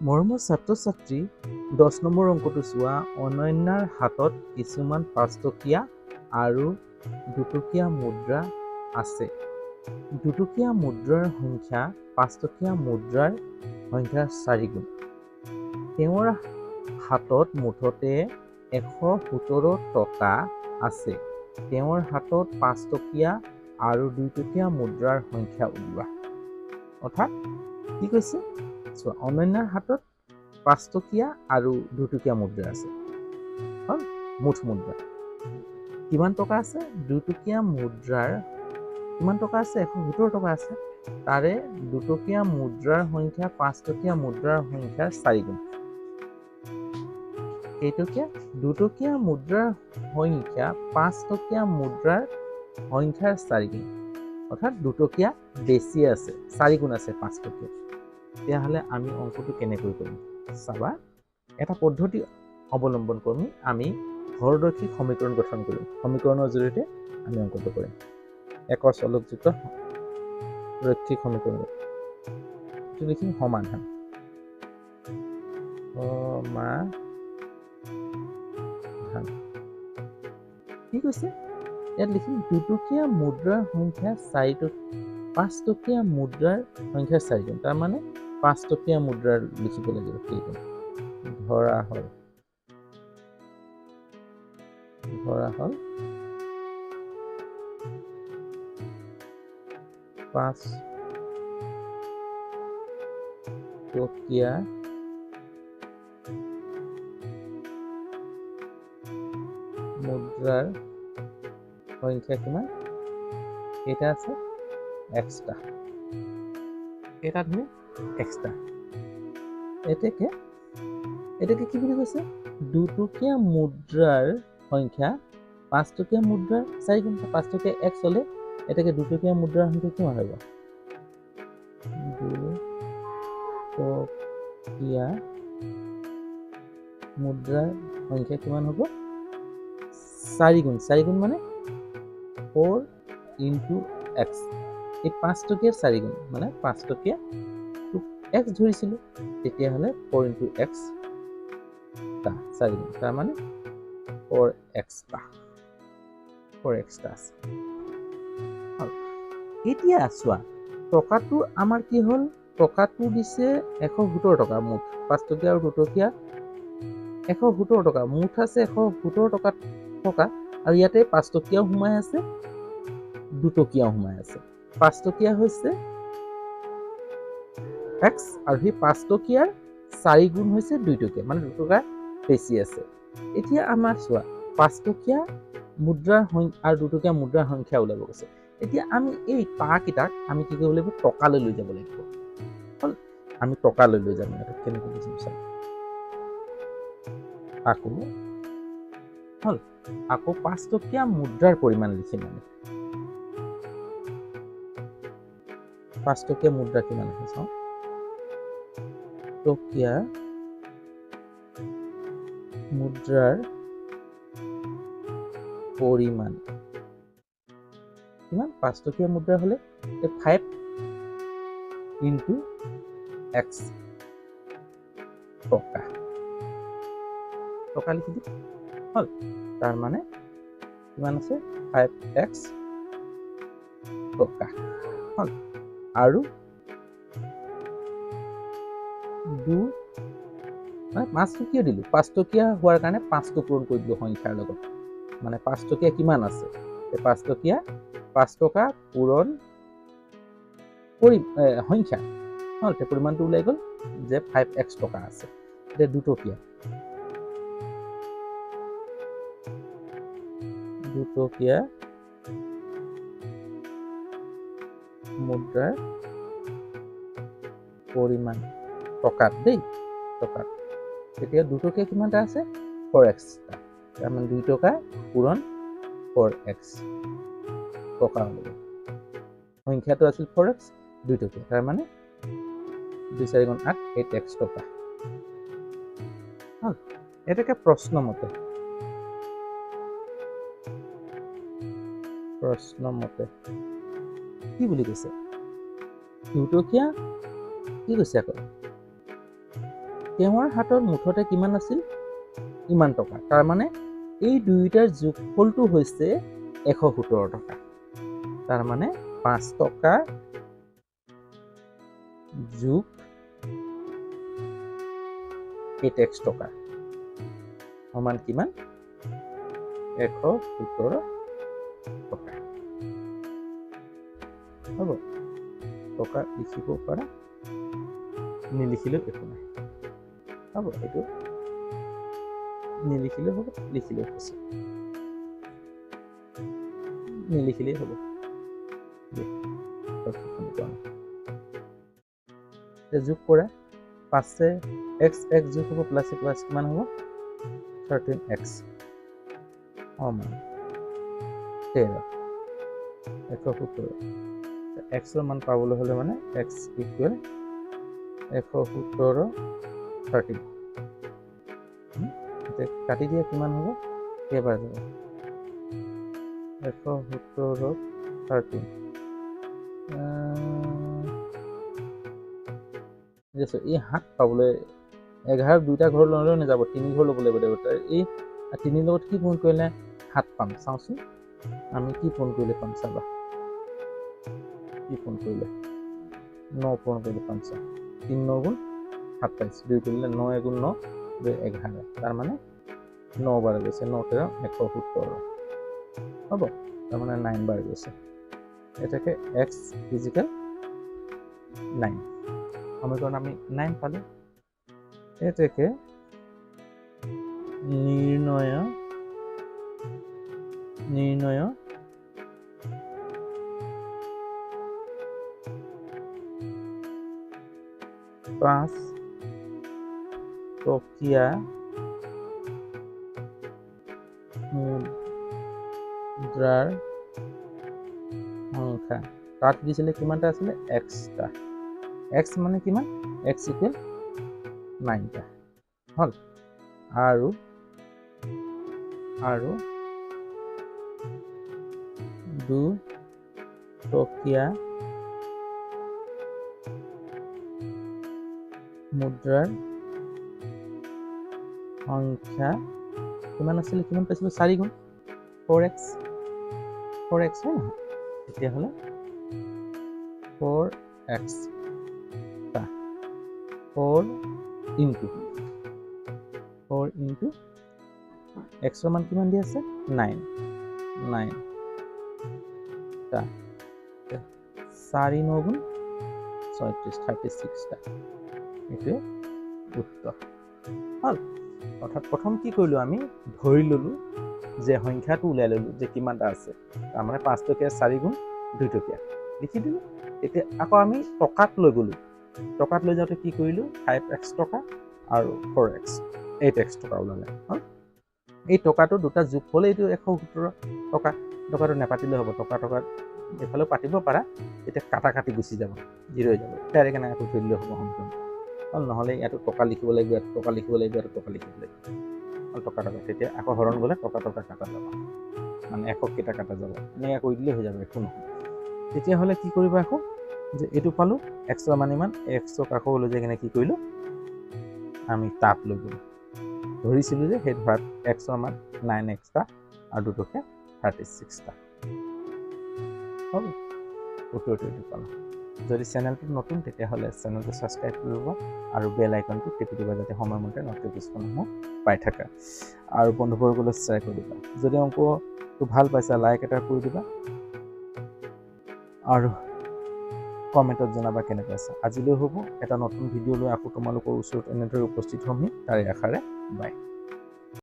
মৰমৰ ছাত্ৰ-ছাত্ৰী 10 নম্বৰ অংকটো চোৱা। অনন্যাৰ হাতত কিছুমান 5 টকীয়া আৰু 2 টকীয়া মুদ্ৰা আছে। 2 টকীয়া মুদ্ৰাৰ সংখ্যা 5 টকীয়া মুদ্ৰাৰ সংখ্যাৰ 4 গুণ। তেওঁৰ হাতত মুঠতে 117 টকা আছে। তেওঁৰ হাতত 5 টকীয়া আৰু 2 টকীয়া মুদ্ৰাৰ সংখ্যা উলিওৱা। অৰ্থাৎ কি কৈছে? অনন্যাৰ হাতত 5 টকীয়া আৰু 2 টকীয়া মুদ্ৰা আছে। মুঠ মুদ্ৰা কিমান টকা আছে? 2 টকীয়া মুদ্ৰাৰ কিমান টকা আছে? 117 টকা আছে। তাৰে 2 টকীয়া মুদ্ৰাৰ সংখ্যা 5 টকীয়া মুদ্ৰাৰ সংখ্যাৰ 4 গুণ। কেইটকীয়া? 2 টকীয়া মুদ্ৰাৰ সংখ্যা 5 টকীয়া মুদ্ৰাৰ সংখ্যাৰ 4 গুণ। অৰ্থাৎ 2 টকীয়া বেছি আছে, 4 গুণ আছে 5 টকীয়া। তেতিয়াহ'লে আমি অংকটো কেনেকৈ কৰিম চাবা। এটা পদ্ধতি অৱলম্বন কৰি আমি হৰদৈৰ্ঘ্যিক সমীকৰণ গঠন কৰিম। সমীকৰণৰ জৰিয়তে আমি অংকটো কৰিম। একৰ চলকযুক্ত ৰৈখিক সমীকৰণ লিখিম সমাধান। কি কৈছে? ইয়াত লিখিম 2 টকীয়া মুদ্ৰাৰ সংখ্যা 5 টকীয়া মুদ্ৰাৰ সংখ্যা 4 গুণ। তাৰমানে 5 টকীয়া মুদ্ৰাৰ লিখিব লাগিব। কেইগুণ? ধৰা হ'ল 5 টকীয়া মুদ্ৰাৰ সংখ্যা কিমান? কেইটা আছে? এক্সট্ৰা। কেইটা ধৰি? এক্সট্ৰা। এটাকে কি বুলি কৈছে? 2 টকীয়া মুদ্ৰাৰ সংখ্যা 5 টকীয়া মুদ্ৰাৰ 4 গুণ। 5 টকীয়া x হ'লে এটাকে 2 টকীয়া মুদ্ৰাৰ সংখ্যা কিমান হ'ব? 2 টকীয়া মুদ্ৰাৰ সংখ্যা কিমান হ'ব? 4 গুণ। 4 গুণ মানে 4 into x। এই 5 টকীয়াৰ 4 গুণ মানে 5 টকীয়া x ধৰিছিলোঁ, তেতিয়াহ'লে 4 into x 4 গুণ। তাৰমানে 4 extra আছে। এতিয়া চোৱা, টকাটো আমাৰ কি হ'ল? টকাটো দিছে 117 টকা মুঠ। 5 টকীয়া আৰু 2 টকীয়া 117 টকা মুঠ আছে। 117 টকা আৰু ইয়াতে 5 টকীয়াও সোমাই আছে, 2 টকীয়াও সোমাই আছে। 5 টকীয়া হৈছে x আৰু সেই 5 টকীয়াৰ 4 গুণ হৈছে 2 টকীয়া, মানে 2 টকা বেছি আছে। এতিয়া আমাৰ চোৱা, 5 টকীয়া মুদ্ৰাৰ সংখ্যা আৰু 2 টকীয়া মুদ্ৰাৰ সংখ্যা ওলাব গৈছে। এতিয়া আমি এই টকাকেইটাক আমি কি কৰিব লাগিব? টকালৈ লৈ যাব লাগিব। আমি টকালৈ লৈ যাম। কেনেকৈ বুজিম চাম। আকৌ 5 টকীয়া মুদ্ৰাৰ পৰিমাণ লিখিম। আমি 5 টকীয়া মুদ্ৰা কিমান আছে চাওঁ। টকীয়া মুদ্ৰাৰ পৰিমাণ কিমান? 5 টকীয়া মুদ্ৰা হ'লে 5 into x টকা লিখি দিম। হ'ল, তাৰ মানে কিমান আছে? 5x টকা। হ'ল, আৰু 5 টকীয়া দিলোঁ। 5 টকীয়া হোৱাৰ কাৰণে 5টো পূৰণ কৰি দিলোঁ সংখ্যাৰ লগত। মানে 5 টকীয়া কিমান আছে? 5 টকীয়া 5 টকা পূৰণ কৰি সংখ্যা। হ'ল, পৰিমাণটো ওলাই গ'ল যে 5x টকা আছে। এতিয়া 2 টকীয়া মুদ্ৰাৰ পৰিমাণ টকাত দেই, টকাত। তেতিয়া 2 টকীয়া কিমানটা আছে? 4x। তাৰমানে 2 টকা পূৰণ 4x টকা হ'ব। সংখ্যাটো আছিল 4x, 2 টকীয়া। তাৰমানে 2 4 গুণ 8, 8x টকা। হ'ল, এটাকে প্ৰশ্ন মতে কি বুলি কৈছে? 2 টকীয়া কি কৈছে? আকৌ তেওঁৰ হাতত মুঠতে কিমান আছিল ইমান টকা তাৰমানে এই দুয়োটাৰ যোগফলটো হৈছে 117 টকা তাৰমানে 5 টকা যোগ 8x টকা সমান কিমান 117 টকা হ'ব টকা লিখিব পাৰা নিলিখিলেও একো নাই হ'ব এইটো নিলিখিলেও হ'ব লিখিলেও হৈছে নিলিখিলেই হ'ব যোগ কৰা 5 x যোগ হ'ব প্লাছ কিমান হ'ব 13x সমান 13 117 x ৰ মান পাবলৈ হ'লে মানে x ইকুৱেল 117 13 কাটি দিয়া কিমান হ'ব কেইবাৰ যাব 117 13 এই 7 পাবলৈ 11 দুইটা ঘৰ ল'লেও নাযাব 3 ঘৰ ল'ব লাগিব দেউতাৰ এই 3 লগত কি পূৰণ কৰিলে 7 পাম চাওঁচোন আমি কি পূৰণ কৰিলে পাম চাবা কি পূৰণ কৰিলে 9 পূৰণ কৰিলে পাম চা 3 9 গুণ 7 পাইছোঁ 2 কৰিলে 9 গুণ 9 2 11 তাৰমানে 9 বাৰ গৈছে 9 13 117 হ'ব তাৰমানে 9 বাৰ গৈছে এটাকে x ফিজিকেল 9 সমীকৰণ আমি 9 পালোঁ এটাকে নিৰ্ণয় 5 টকীয়া মুদ্ৰাৰ সংখ্যা তাত দিছিলে কিমানটা আছিলে x টা x মানে কিমান x ইকুৱেল 9 টা হল আৰু 2 টকীয়া মুদ্ৰাৰ সংখ্যা কিমান আছিল কিমান পাইছিলো 4 গুণ 4x হয় নহয় তেতিয়াহ'লে 4x 4 ইনটু x ৰ মান কিমান দি আছে 9 টা 4 9 গুণ 36 36 টা এইটোৱে উত্তৰ হল অৰ্থাৎ প্ৰথম কি কৰিলো আমি ধৰি ললো যে সংখ্যাটো উলাই ললো যে কিমানটা আছে তাৰমানে 5 টকীয়া 4 গুণ 2 টকীয়া লিখি দিলো এতিয়া আকৌ আমি টকাত লৈ গলো টকাত লৈ যাওঁতে কি কৰিলো 5x টকা আৰু 4x 8x টকা ওলালে হল এই টকাটো দুটা যোগ হ'লে এইটো 117 টকা টকাটো নেপাতিলে হ'ব টকা এফালে পাতিব পাৰা এতিয়া কাটি গুচি যাব জিৰ' হৈ যাব ডাইৰেক্ট এনেকৈ ধৰি দিলে হ'ব সম্পূৰ্ণ হল নহ'লে ইয়াতো টকা লিখিব লাগিব ইয়াত টকা লিখিব লাগিব আৰু টকা লিখিব লাগিব হল টকা তেতিয়া আকৌ হৰণ গ'লে টকা কাটা যাব মানে 100 কেইটা কাটা যাব এনেকৈ কৰি দিলে হৈ যাব একো নহয় তেতিয়াহ'লে কি কৰিবা আকৌ যে এইটো পালো x ৰ মান ইমান x ক আকৌ লৈ যাই কিনে কি কৰিলো আমি তাত লৈ গ'লো ধৰিছিলো যে সেই ধৰাত x ৰ মান 9x টা আৰু 2 টকীয়া 36 টা হ'ব উত্তৰটো এইটো পালো যদি চেনেলটো নতুন তেতিয়াহ'লে চেনেলটো ছাবস্ক্ৰাইব কৰিব আৰু বেল আইকনটো টিপি দিবা যাতে সময়মতে নটিফিকেশ্যনসমূহ পাই থাকা আৰু বন্ধুবৰ্গলৈ শ্বেয়াৰ কৰি দিবা যদি অংকটো ভাল পাইছা লাইক এটা কৰি দিবা আৰু কমেণ্টত জনাবা কেনে পাইছা আজিলৈ হ'ব এটা নতুন ভিডিঅ' লৈ আকৌ তোমালোকৰ ওচৰত এনেদৰে উপস্থিত হ'ম তাৰে আশাৰে বাই